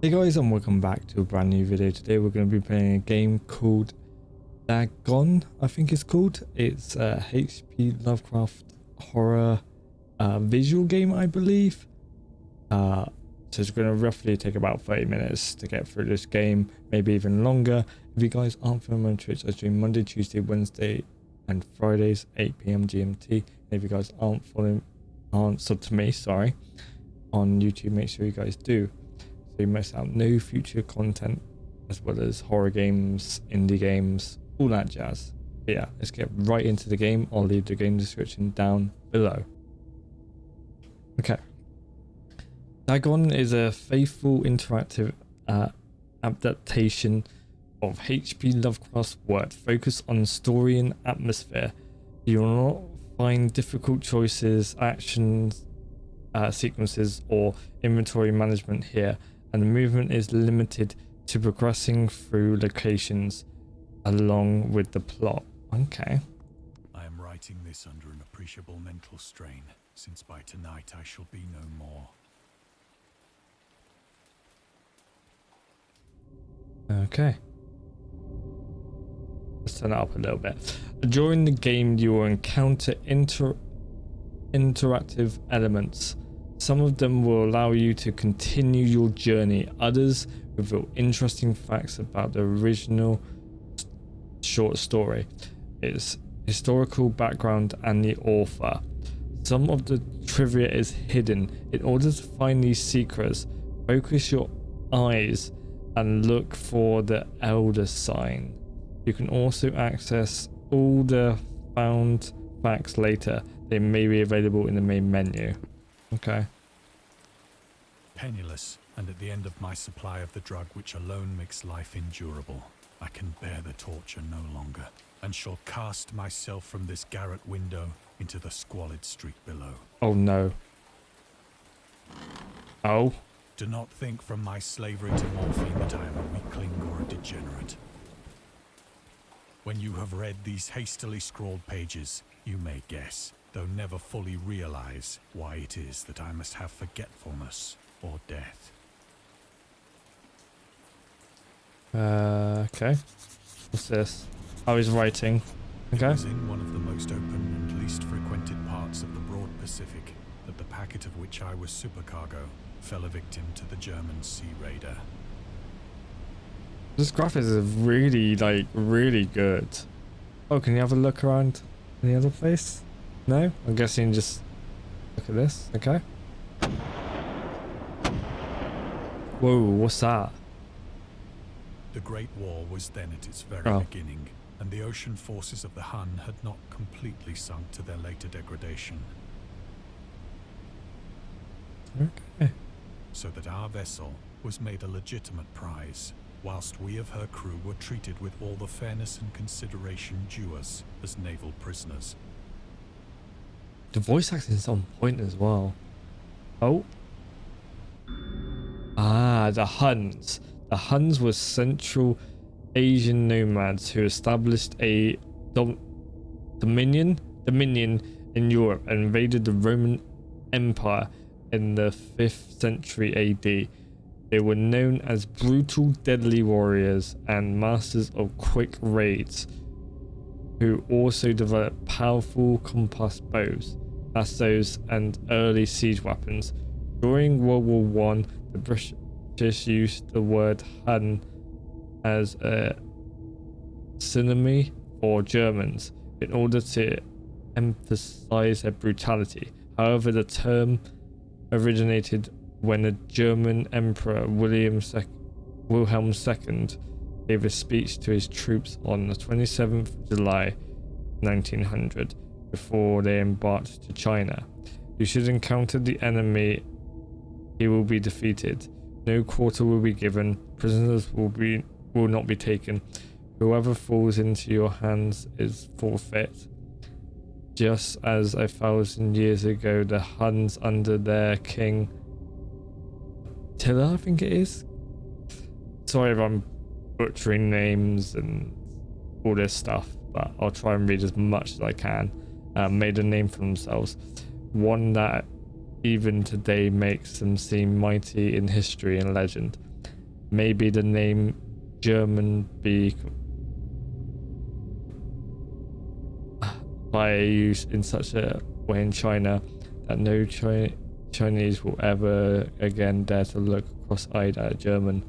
Hey guys, and welcome back to a brand new video. Today we're going to be playing a game called Dagon, I think it's called. It's a HP Lovecraft horror visual game, I believe. So it's going to roughly take about 30 minutes to get through this game, maybe even longer. If you guys aren't following me on Twitch, I stream Monday, Tuesday, Wednesday and Fridays 8 PM GMT. And if you guys aren't subbed to me, sorry, on YouTube, make sure you guys do, so you miss out no future content, as well as horror games, indie games, all that jazz. But yeah, let's get right into the game. I'll leave the game description down below. Okay. Dagon is a faithful interactive adaptation of H.P. Lovecraft's work, focused on story and atmosphere. You will not find difficult choices, actions, sequences, or inventory management here, and the movement is limited to progressing through locations along with the plot. Okay. I am writing this under an appreciable mental strain, since by tonight I shall be no more. Okay. Let's turn it up a little bit. During the game, you will encounter interactive elements. Some of them will allow you to continue your journey. Others reveal interesting facts about the original short story, its historical background, and the author. Some of the trivia is hidden. In order to find these secrets, focus your eyes and look for the Elder sign. You can also access all the found facts later. They may be available in the main menu. Okay. Penniless, and at the end of my supply of the drug which alone makes life endurable, I can bear the torture no longer, and shall cast myself from this garret window into the squalid street below. Oh no. Oh. Do not think from my slavery to morphine that I am a weakling or a degenerate. When you have read these hastily scrawled pages, you may guess, though never fully realize, why it is that I must have forgetfulness or death. Okay. What's this? Oh, he's writing. Okay. It was in one of the most open and least frequented parts of the broad Pacific that the packet of which I was supercargo fell a victim to the German sea raider. This graphics is really, really good. Oh, can you have a look around any other place? No? I'm guessing just look at this. Okay. Whoa, what's that? The Great War was then at its very beginning, and the ocean forces of the Hun had not completely sunk to their later degradation. Okay. So that our vessel was made a legitimate prize, whilst we of her crew were treated with all the fairness and consideration due us as naval prisoners. The voice acting is on point as well. Oh. Ah, the Huns. The Huns were Central Asian nomads who established a dominion in Europe and invaded the Roman Empire in the 5th century AD. They were known as brutal, deadly warriors and masters of quick raids, who also developed powerful compass bows, lassos, and early siege weapons. During World War I, the British used the word Hun as a synonym for Germans in order to emphasize their brutality. However, the term originated when the German Emperor Wilhelm II gave a speech to his troops on the 27th of July 1900 before they embarked to China. You should encounter the enemy, he will be defeated. No quarter will be given. Prisoners will not be taken. Whoever falls into your hands is forfeit. Just as 1,000 years ago, the Huns under their king Attila, I think it is. Sorry if I'm butchering names and all this stuff, but I'll try and read as much as I can. Made a name for themselves, one that even today makes them seem mighty in history and legend. maybe the name German be by use in such a way in China that no Chinese will ever again dare to look cross-eyed at a German.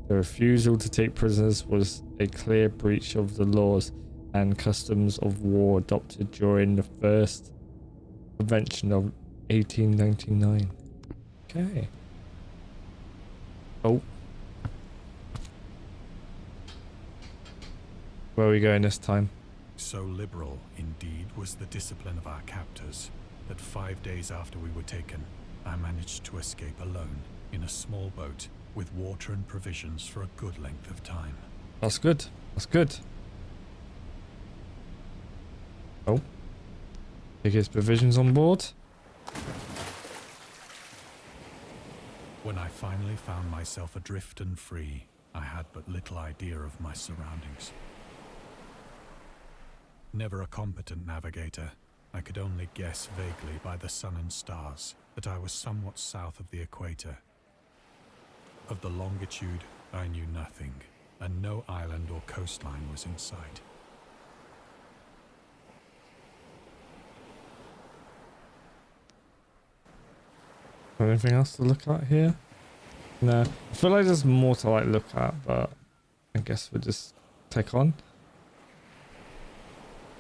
The refusal to take prisoners was a clear breach of the laws and customs of war adopted during the First Convention of 1899. Okay. Oh. Where are we going this time? So liberal, indeed, was the discipline of our captors that 5 days after we were taken, I managed to escape alone in a small boat with water and provisions for a good length of time. That's good. That's good. Oh. Take his provisions on board. When I finally found myself adrift and free, I had but little idea of my surroundings. Never a competent navigator, I could only guess vaguely by the sun and stars that I was somewhat south of the equator. Of the longitude, I knew nothing, and no island or coastline was in sight. Anything else to look at here? No. I feel like there's more to like look at, but I guess we'll just take on.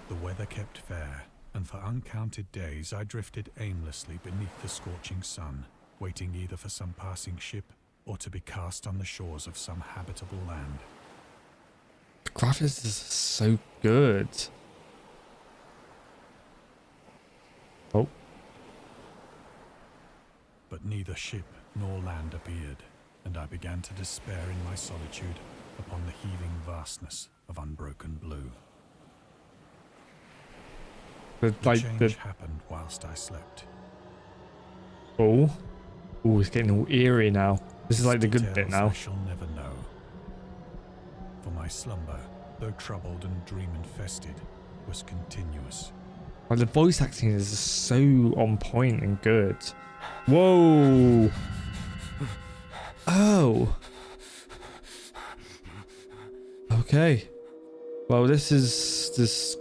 The weather kept fair, and for uncounted days I drifted aimlessly beneath the scorching sun, waiting either for some passing ship or to be cast on the shores of some habitable land. The graphics is so good. Oh. But neither ship nor land appeared, and I began to despair in my solitude upon the heaving vastness of unbroken blue. The change happened whilst I slept. Oh, it's getting all eerie now. This is like the good bit now. I shall never know. For my slumber, though troubled and dream-infested, was continuous. Like the voice acting is so on point and good. Whoa! Oh. Okay. Well, this is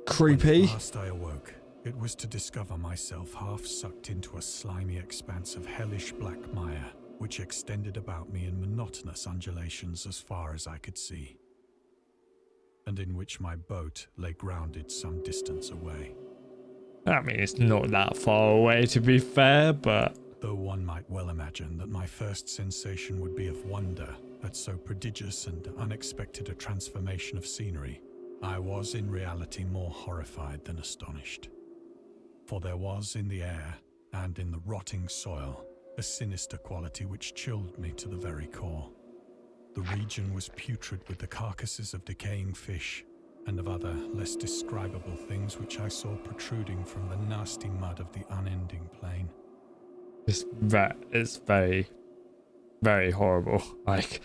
creepy. When at last I awoke, it was to discover myself half sucked into a slimy expanse of hellish black mire, which extended about me in monotonous undulations as far as I could see, and in which my boat lay grounded some distance away. I mean, it's not that far away, to be fair, but... Though one might well imagine that my first sensation would be of wonder at so prodigious and unexpected a transformation of scenery, I was in reality more horrified than astonished. For there was in the air, and in the rotting soil, a sinister quality which chilled me to the very core. The region was putrid with the carcasses of decaying fish, and of other, less describable things which I saw protruding from the nasty mud of the unending plain. It's very, very horrible. Like,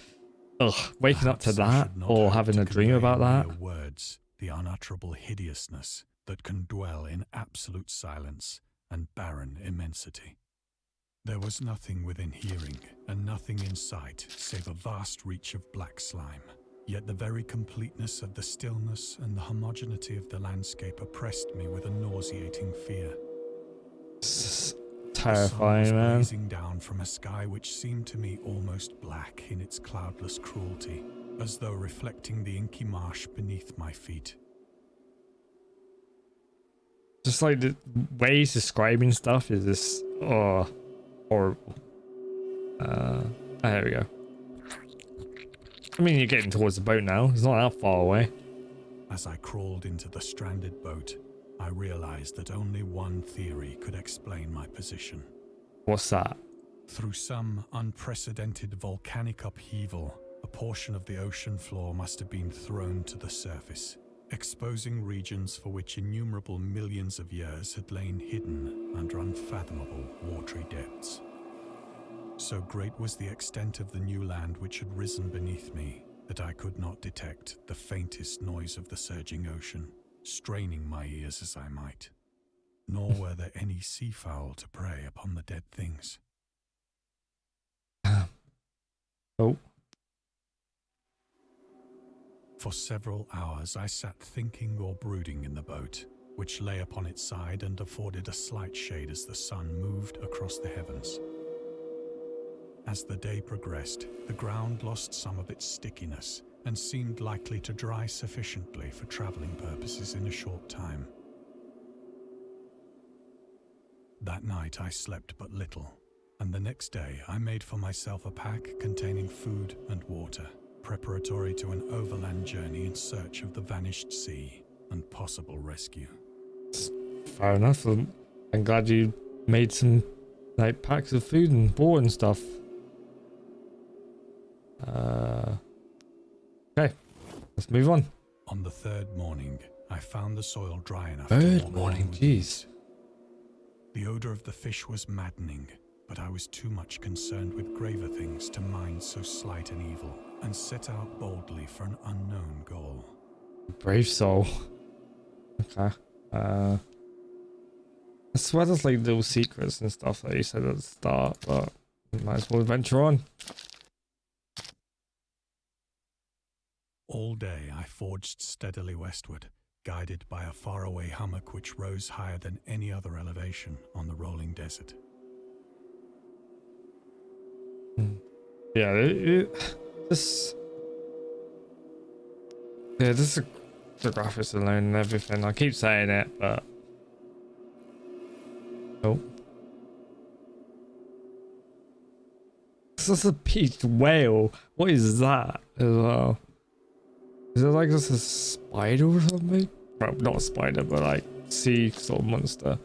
ugh, waking up to that, or having a dream about that. Words, the unutterable hideousness that can dwell in absolute silence and barren immensity. There was nothing within hearing, and nothing in sight, save a vast reach of black slime. Yet the very completeness of the stillness and the homogeneity of the landscape oppressed me with a nauseating fear. It's terrifying, the sun was man. blazing down from a sky which seemed to me almost black in its cloudless cruelty, as though reflecting the inky marsh beneath my feet. Just like the way he's describing stuff is just, oh, horrible. There we go. I mean, you're getting towards the boat now. It's not that far away. As I crawled into the stranded boat, I realized that only one theory could explain my position. What's that? Through some unprecedented volcanic upheaval, a portion of the ocean floor must have been thrown to the surface, exposing regions for which innumerable millions of years had lain hidden under unfathomable watery depths. So great was the extent of the new land which had risen beneath me that I could not detect the faintest noise of the surging ocean, straining my ears as I might. Nor were there any seafowl to prey upon the dead things. Oh. For several hours I sat thinking or brooding in the boat, which lay upon its side and afforded a slight shade as the sun moved across the heavens. As the day progressed, the ground lost some of its stickiness and seemed likely to dry sufficiently for traveling purposes in a short time. That night I slept but little, and the next day I made for myself a pack containing food and water, preparatory to an overland journey in search of the vanished sea and possible rescue. Fair enough. I'm glad you made some like packs of food and water and stuff. Okay, let's move on. On the third morning, I found the soil dry enough Third to walk morning, along with jeez. ease. The odor of the fish was maddening, but I was too much concerned with graver things to mind so slight an evil, and set out boldly for an unknown goal. Brave soul. Okay. I swear there's like little secrets and stuff that you said at the start, but we might as well venture on. All day I forged steadily westward, guided by a faraway hummock which rose higher than any other elevation on the rolling desert. Yeah, this is the graphics alone and everything. I keep saying it, but oh, this is a beached whale. What is that as well? Is it like just a spider or something? Well, not a spider, but like sea sort of monster.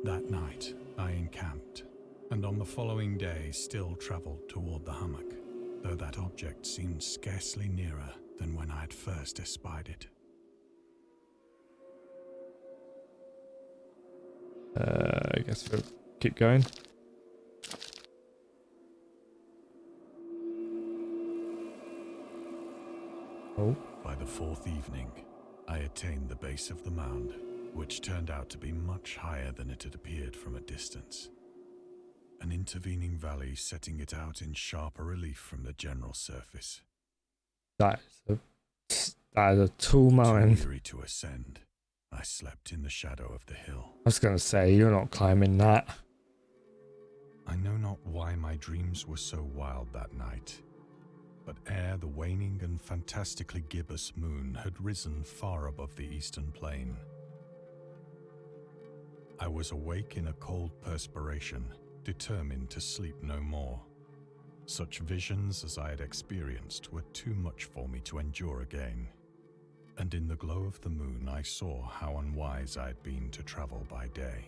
That night I encamped, and on the following day still travelled toward the hummock, though that object seemed scarcely nearer than when I had first espied it. I guess we'll keep going. Oh. By the fourth evening, I attained the base of the mound, which turned out to be much higher than it had appeared from a distance. An intervening valley setting it out in sharper relief from the general surface. That is a tall mountain. Too weary to ascend, I slept in the shadow of the hill. I was gonna say, you're not climbing that. I know not why my dreams were so wild that night, but ere the waning and fantastically gibbous moon had risen far above the eastern plain, I was awake in a cold perspiration, determined to sleep no more. Such visions as I had experienced were too much for me to endure again, and in the glow of the moon I saw how unwise I had been to travel by day.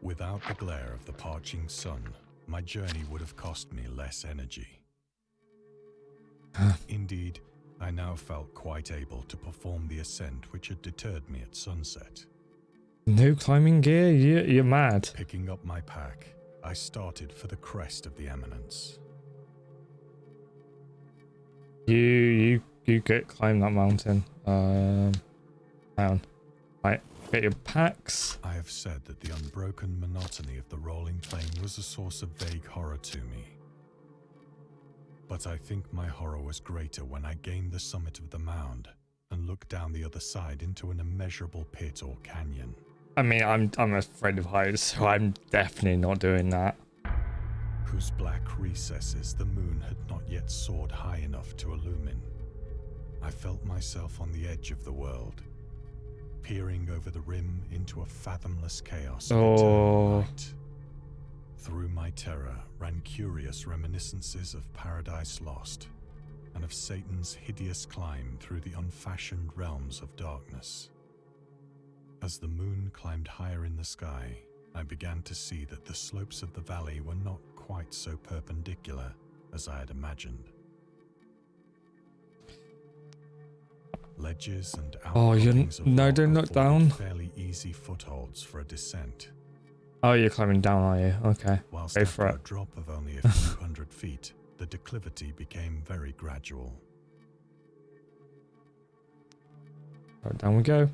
Without the glare of the parching sun, my journey would have cost me less energy. Indeed, I now felt quite able to perform the ascent which had deterred me at sunset. No climbing gear? You're mad. Picking up my pack, I started for the crest of the eminence. You climb that mountain. Down. Right, get your packs. I have said that the unbroken monotony of the rolling plain was a source of vague horror to me. But I think my horror was greater when I gained the summit of the mound and looked down the other side into an immeasurable pit or canyon. I mean, I'm afraid of heights, so I'm definitely not doing that. Whose black recesses the moon had not yet soared high enough to illumine. I felt myself on the edge of the world, peering over the rim into a fathomless chaos of eternal night. Through my terror ran curious reminiscences of Paradise Lost, and of Satan's hideous climb through the unfashioned realms of darkness. As the moon climbed higher in the sky, I began to see that the slopes of the valley were not quite so perpendicular as I had imagined. Ledges and outcroppings of rock don't look afforded down. fairly easy footholds for a descent. Oh, you're climbing down, are you? Okay. Whilst Go after for a it. drop of only a few hundred feet, the declivity became very gradual. Right, down we go.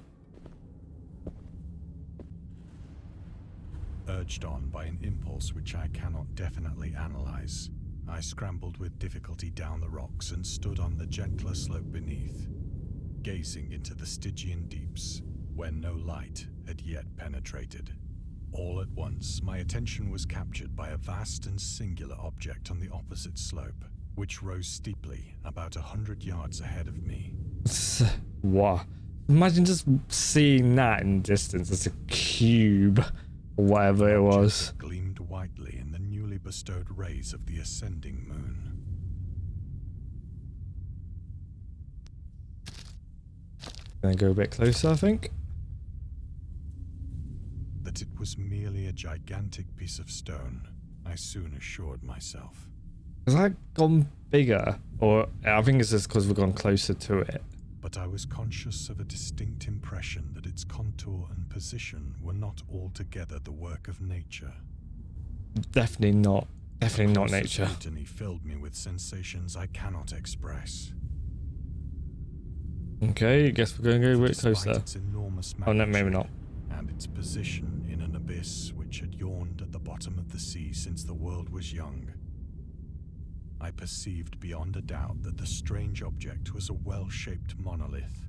urged on by an impulse which I cannot definitely analyze, I scrambled with difficulty down the rocks and stood on the gentler slope beneath, gazing into the Stygian deeps, where no light had yet penetrated. All at once, my attention was captured by a vast and singular object on the opposite slope, which rose steeply about 100 yards ahead of me. Wow. Imagine just seeing that in distance. It's a cube, or whatever it was. It gleamed whitely in the newly bestowed rays of the ascending moon. Gonna go a bit closer, I think. That it was merely a gigantic piece of stone, I soon assured myself. Has that gone bigger? Or I think it's just because we've gone closer to it. But I was conscious of a distinct impression that its contour and position were not altogether the work of nature. Definitely not. Definitely not nature. Scrutiny filled me with sensations I cannot express. Okay, I guess we're going to go a bit closer. Its enormous Oh no, maybe not. and its position in an abyss which had yawned at the bottom of the sea since the world was young, I perceived beyond a doubt that the strange object was a well-shaped monolith.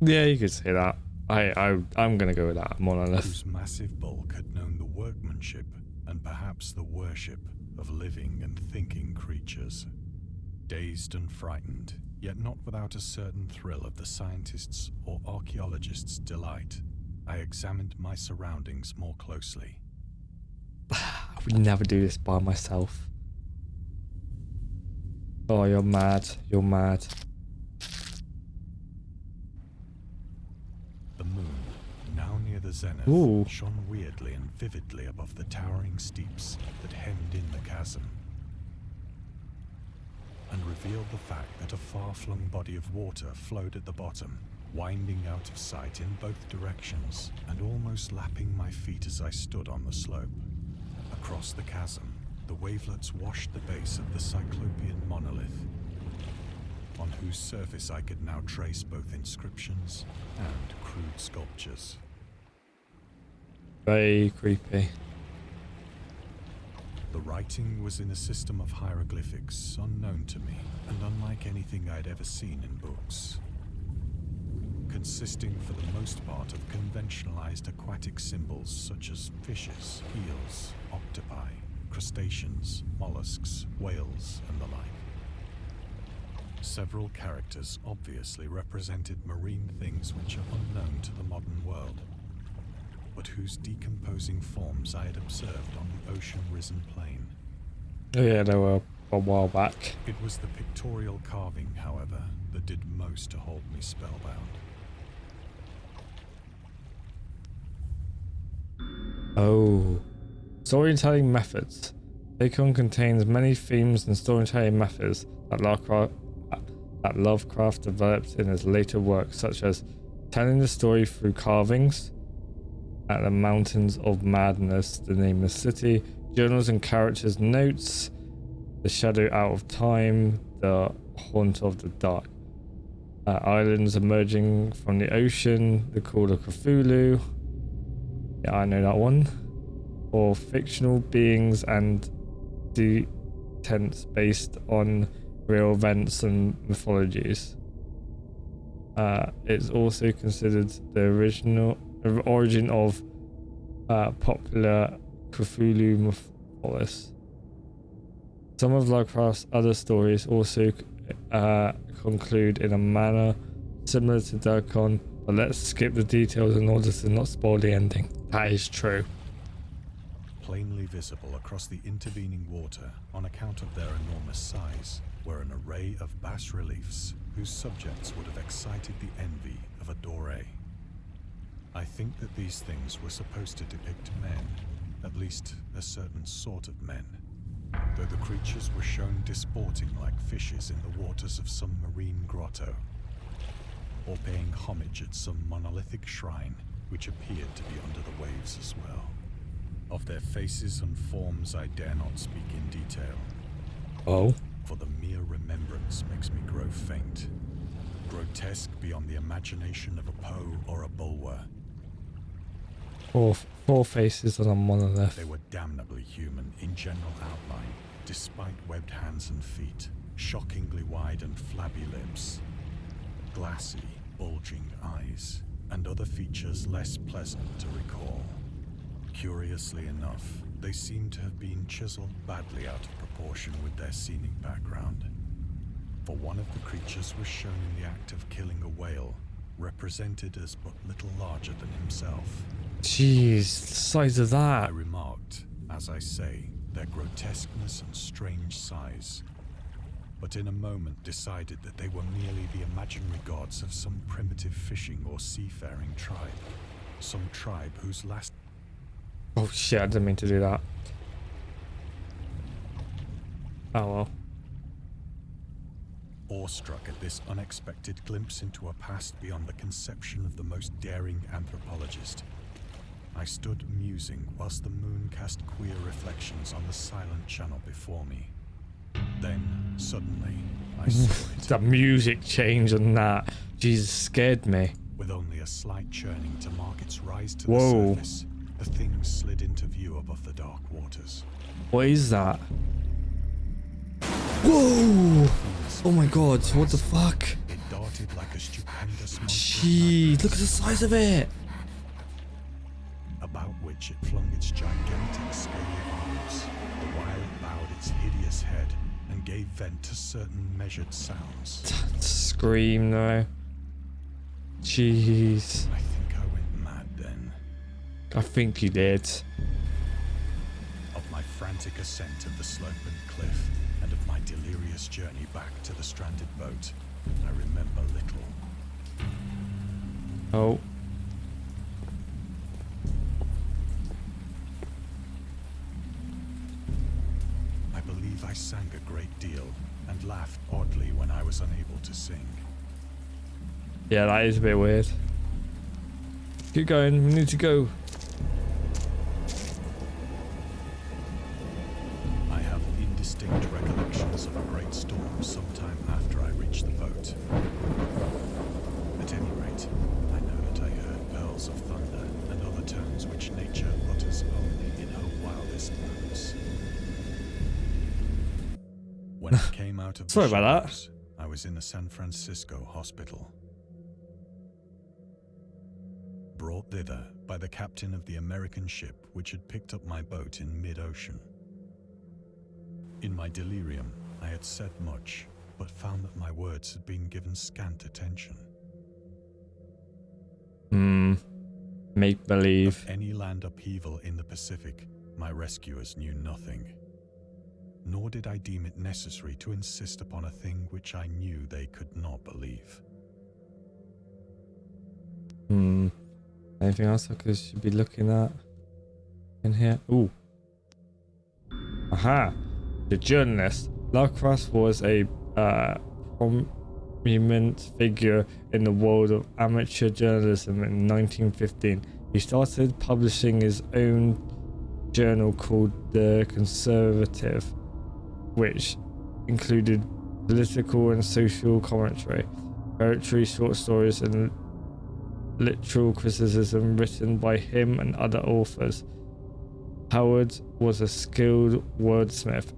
Yeah, you could say that. I'm gonna go with that, monolith. Whose massive bulk had known the workmanship and perhaps the worship of living and thinking creatures. Dazed and frightened, yet not without a certain thrill of the scientist's or archaeologist's delight, I examined my surroundings more closely. I would never do this by myself. Oh, you're mad. You're mad. The moon, now near the zenith, Ooh. shone weirdly and vividly above the towering steeps that hemmed in the chasm, and revealed the fact that a far-flung body of water flowed at the bottom, winding out of sight in both directions and almost lapping my feet as I stood on the slope. Across the chasm, the wavelets washed the base of the Cyclopean monolith, on whose surface I could now trace both inscriptions and crude sculptures. Very creepy. The writing was in a system of hieroglyphics unknown to me and unlike anything I'd ever seen in books, consisting for the most part of conventionalized aquatic symbols such as fishes, eels, octopi, crustaceans, mollusks, whales, and the like. Several characters obviously represented marine things which are unknown to the modern world, but whose decomposing forms I had observed on the ocean-risen plain. Oh yeah, they were a while back. It was the pictorial carving, however, that did most to hold me spellbound. Oh. Storytelling methods. Decoding contains many themes and storytelling methods that Lovecraft developed in his later work, such as telling the story through carvings, at the Mountains of Madness, the Nameless City, journals and characters' notes, the Shadow Out of Time, the Haunt of the Dark, islands emerging from the ocean, the Call of Cthulhu. Yeah, I know that one. Or fictional beings and detents based on real events and mythologies. It's also considered the origin of popular Cthulhu Mythos. Some of Lovecraft's other stories also conclude in a manner similar to Dagon, but let's skip the details in order to not spoil the ending. That is true. Plainly visible across the intervening water on account of their enormous size were an array of bas-reliefs whose subjects would have excited the envy of a Doré. I think that these things were supposed to depict men, at least a certain sort of men, though the creatures were shown disporting like fishes in the waters of some marine grotto, or paying homage at some monolithic shrine which appeared to be under the waves as well. Of their faces and forms I dare not speak in detail. Oh? For the mere remembrance makes me grow faint, grotesque beyond the imagination of a Poe or a Bulwer. Or Four faces on a monolith. They were damnably human in general outline, despite webbed hands and feet, shockingly wide and flabby lips, glassy, bulging eyes, and other features less pleasant to recall. Curiously enough, they seem to have been chiseled badly out of proportion with their scenic background. For one of the creatures was shown in the act of killing a whale, represented as but little larger than himself. Jeez, the size of I that. remarked, as I say, their grotesqueness and strange size, but in a moment decided that they were merely the imaginary gods of some primitive fishing or seafaring tribe. Some tribe whose last... Oh shit, I didn't mean to do that. Oh well. Awestruck at this unexpected glimpse into a past beyond the conception of the most daring anthropologist, I stood musing whilst the moon cast queer reflections on the silent channel before me. Then, suddenly, I saw it. The music change on that. Jesus, scared me. With only a slight churning to mark its rise to Whoa. the surface, the thing slid into view above the dark waters. What is that? Whoa! Oh my god, what the fuck? It darted like a stupendous monster, Jeez, look at the size of it! about which it flung its gigantic scaly arms, the while it bowed its hideous head and gave vent to certain measured sounds. Scream though. Jeez. I think I went mad then. I think you did. Of my frantic ascent of the sloping cliff and of my delirious journey back to the stranded boat, I remember little. Oh. I believe I sang a great deal and laughed oddly when I was unable to sing. Yeah, that is a bit weird. Keep going, we need to go. I have indistinct recollections of a great storm sometime after I reached the boat. At any rate, I know that I heard pearls of thunder and other tones which nature utters only in her wildest moods. When I came out of the Sorry about that. shadows, I was in a San Francisco hospital. Brought thither by the captain of the American ship which had picked up my boat in mid-ocean. In my delirium, I had said much, but found that my words had been given scant attention. Make believe. Of any land upheaval in the Pacific, my rescuers knew nothing. Nor did I deem it necessary to insist upon a thing which I knew they could not believe. Anything else I should be looking at in here? Ooh. Aha. The journalist. Lovecraft was a prominent figure in the world of amateur journalism in 1915. He started publishing his own journal called The Conservative, which included political and social commentary, poetry, short stories, and literal criticism written by him and other authors. Howard was a skilled wordsmith,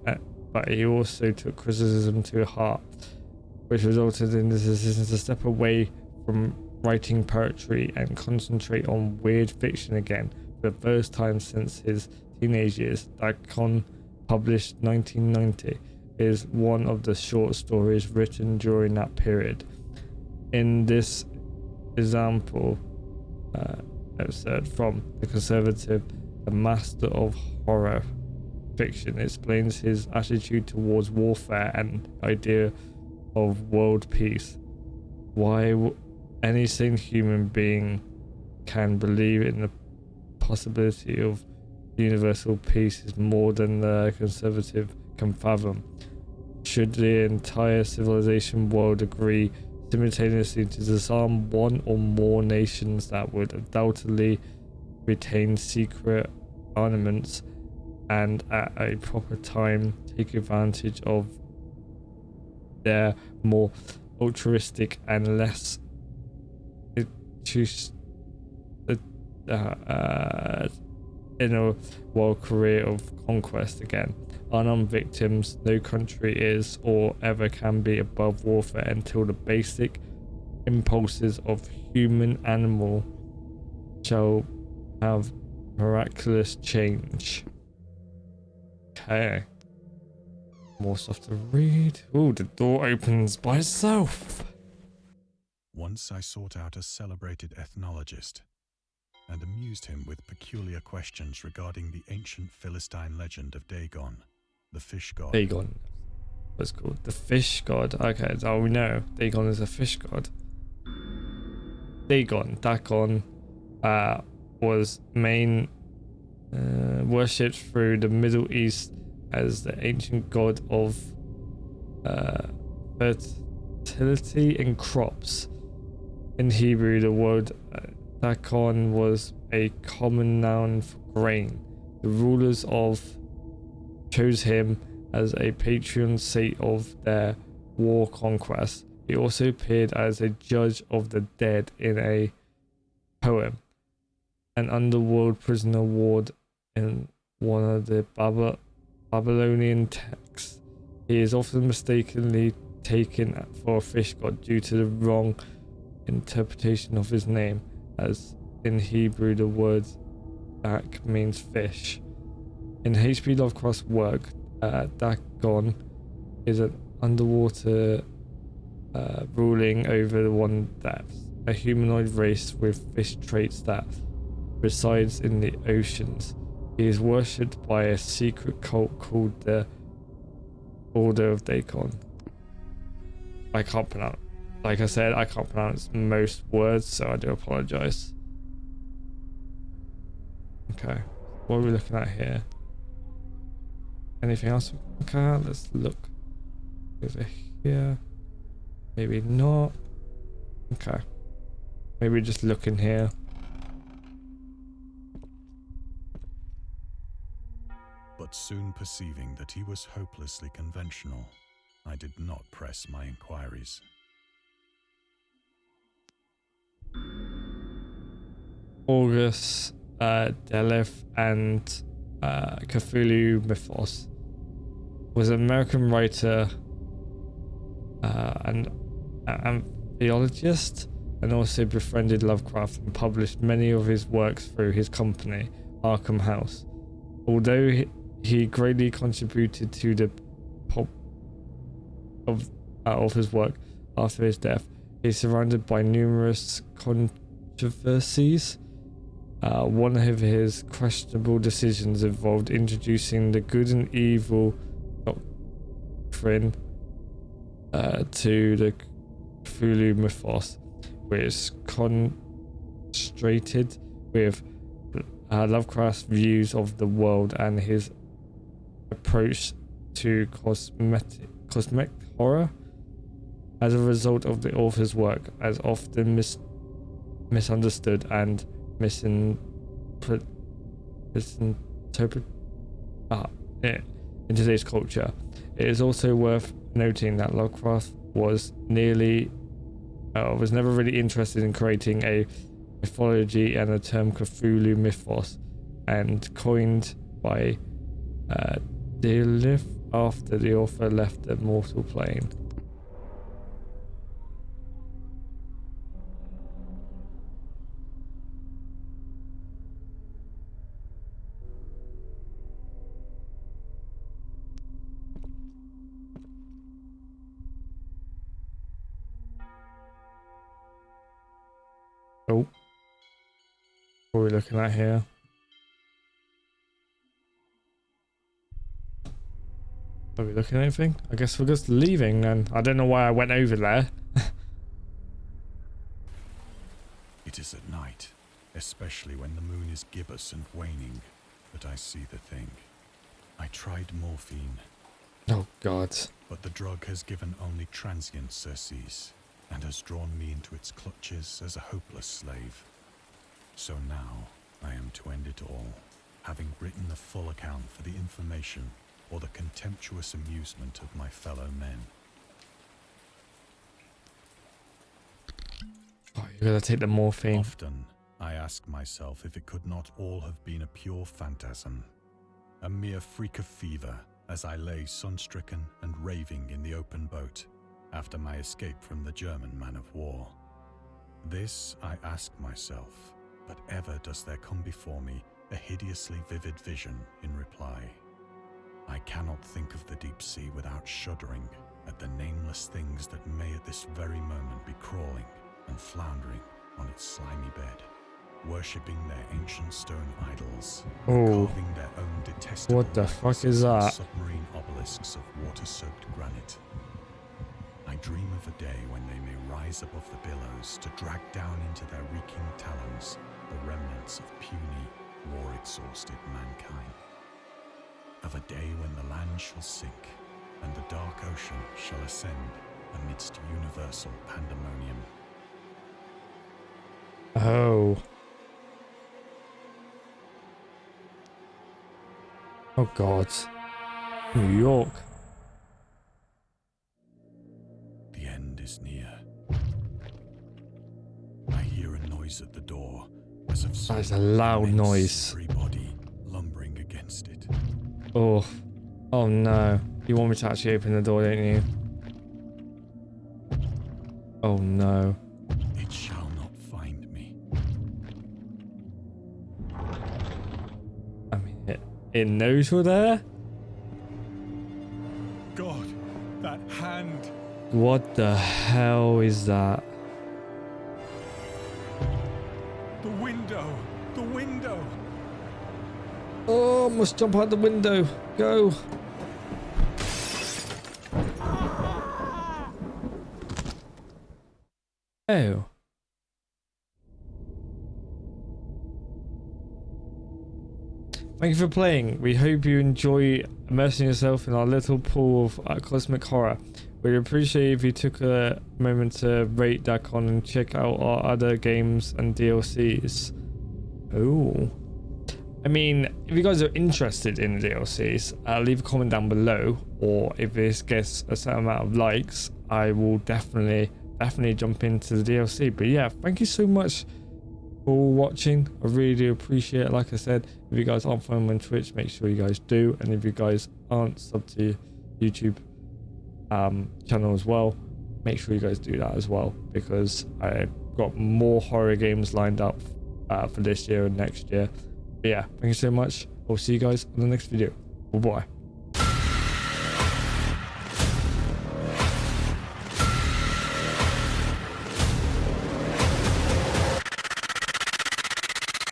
but he also took criticism to heart, which resulted in the decision to step away from writing poetry and concentrate on weird fiction again for the first time since his teenage years. Decoding, published 1990, is one of the short stories written during that period. In this example, excerpt from The Conservative, the master of horror fiction explains his attitude towards warfare and the idea of world peace. Why any sane human being can believe in the possibility of universal peace is more than the Conservative can fathom. Should the entire civilization world agree simultaneously to disarm one or more nations that would undoubtedly retain secret armaments and at a proper time take advantage of their more altruistic and less in a wild career of conquest again. Unarmed victims, no country is or ever can be above warfare until the basic impulses of human animal shall have miraculous change. Okay. More stuff to read. Oh, the door opens by itself. Once I sought out a celebrated ethnologist and amused him with peculiar questions regarding the ancient Philistine legend of Dagon, the fish god. Dagon. What's called? The fish god. Okay, so we know Dagon is a fish god. Dagon was main worshipped through the Middle East as the ancient god of fertility and crops. In Hebrew, the word Dagon was a common noun for grain. The rulers chose him as a patron saint of their war conquest. He also appeared as a judge of the dead in a poem, an underworld prisoner ward in one of the Babylonian texts. He is often mistakenly taken for a fish god due to the wrong interpretation of his name, as in Hebrew the word Dak means fish. In H.P. Lovecraft's work, Dagon is an underwater ruling over the one depths, a humanoid race with fish traits that resides in the oceans. He is worshipped by a secret cult called the Order of Dagon. I can't pronounce, like I said, I can't pronounce most words, so I do apologize. Okay, what are we looking at here? Anything else? Okay, let's look over here. Maybe not. Okay, maybe just look in here. But soon perceiving that he was hopelessly conventional, I did not press my inquiries. August Deleth and Cthulhu Mythos was an American writer and theologist, and also befriended Lovecraft and published many of his works through his company, Arkham House. Although he greatly contributed to the pop of his work after his death, he is surrounded by numerous controversies. One of his questionable decisions involved introducing the good and evil doctrine to the Cthulhu Mythos, which is contrasted with Lovecraft's views of the world and his approach to cosmic horror. As a result of the author's work, as often misunderstood and misinterpreted in today's culture, it is also worth noting that Lovecraft was never really interested in creating a mythology, and the term Cthulhu Mythos and coined by Deleth after the author left the mortal plane. Oh, what are we looking at here? Are we looking at anything? I guess we're just leaving then. I don't know why I went over there. It is at night, especially when the moon is gibbous and waning, that I see the thing. I tried morphine. Oh God. But the drug has given only transient surcease, and has drawn me into its clutches as a hopeless slave. So now I am to end it all, having written the full account for the information or the contemptuous amusement of my fellow men. Oh, you gotta take the morphine. Often I ask myself if it could not all have been a pure phantasm, a mere freak of fever as I lay sun-stricken and raving in the open boat after my escape from the German man-of-war. This I ask myself, but ever does there come before me a hideously vivid vision in reply. I cannot think of the deep sea without shuddering at the nameless things that may at this very moment be crawling and floundering on its slimy bed, worshipping their ancient stone idols, carving their own detestable what the fuck is that? submarine obelisks of water-soaked granite. I dream of a day when they may rise above the billows to drag down into their reeking talons the remnants of puny, war-exhausted mankind. Of a day when the land shall sink and the dark ocean shall ascend amidst universal pandemonium. Oh. Oh God. New York. The end is near. I hear a noise at the door, as of That is a loud noise. body lumbering against it. Oh. Oh no. You want me to actually open the door, don't you? Oh no. It shall not find me. I mean, it knows we're there? God, that hand! What the hell is that? The window! The window! Oh, must jump out the window. Go. Oh. Thank you for playing. We hope you enjoy immersing yourself in our little pool of cosmic horror. We'd appreciate if you took a moment to rate Decoding and check out our other games and DLCs. Oh. I mean, if you guys are interested in the DLCs, leave a comment down below, or if this gets a certain amount of likes, I will definitely jump into the DLC. But yeah, thank you so much for watching. I really do appreciate it. Like I said, if you guys aren't following me on Twitch, make sure you guys do, and if you guys aren't subbed to YouTube channel as well, make sure you guys do that as well, because I've got more horror games lined up for this year and next year. But yeah, thank you so much. I'll see you guys in the next video. Bye bye.